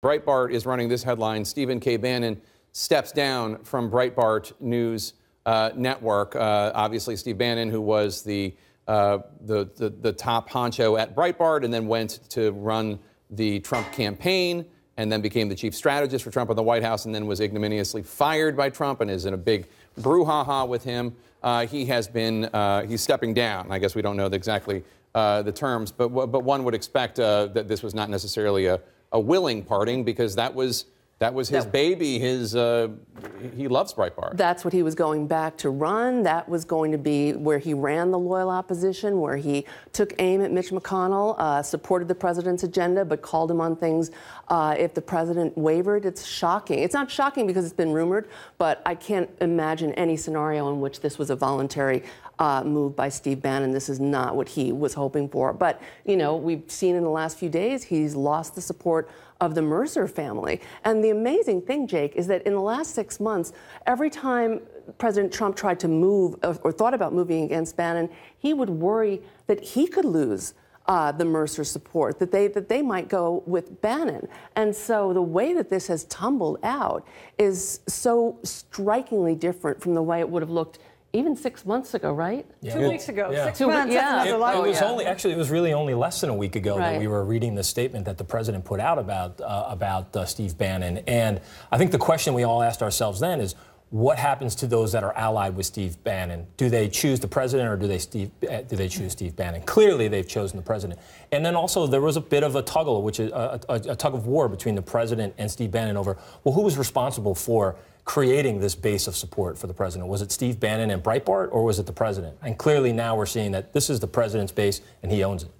Breitbart is running this headline: Stephen K. Bannon steps down from Breitbart News Network. Obviously, Steve Bannon, who was the top honcho at Breitbart and then went to run the Trump campaign and then became the chief strategist for Trump in the White House and then was ignominiously fired by Trump and is in a big brouhaha with him. He's stepping down. I guess we don't know exactly the terms, but one would expect that this was not necessarily a willing parting, because that was his baby. He loves Breitbart. That's what he was going back to run. That was going to be where he ran the loyal opposition, where he took aim at Mitch McConnell, supported the president's agenda, but called him on things if the president wavered. It's shocking. It's not shocking because it's been rumored, but I can't imagine any scenario in which this was a voluntary move by Steve Bannon. This is not what he was hoping for. But, you know, we've seen in the last few days he's lost the support of the Mercer family. And the amazing thing, Jake, is that in the last 6 months, every time President Trump tried to move or thought about moving against Bannon, he would worry that he could lose the Mercer support, that they might go with Bannon. And so the way that this has tumbled out is so strikingly different from the way it would have looked even 6 months ago, right? Yeah. 2 weeks ago. Yeah. 6 months. Yeah. That's another It was really only less than a week ago that we were reading the statement that the president put out about Steve Bannon. And I think the question we all asked ourselves then is, what happens to those that are allied with Steve Bannon? Do they choose the president, or do they choose Steve Bannon? Clearly, they've chosen the president. And then also there was a bit of a tug of war between the president and Steve Bannon over, well, who was responsible for creating this base of support for the president? Was it Steve Bannon and Breitbart, or was it the president? And clearly now we're seeing that this is the president's base and he owns it.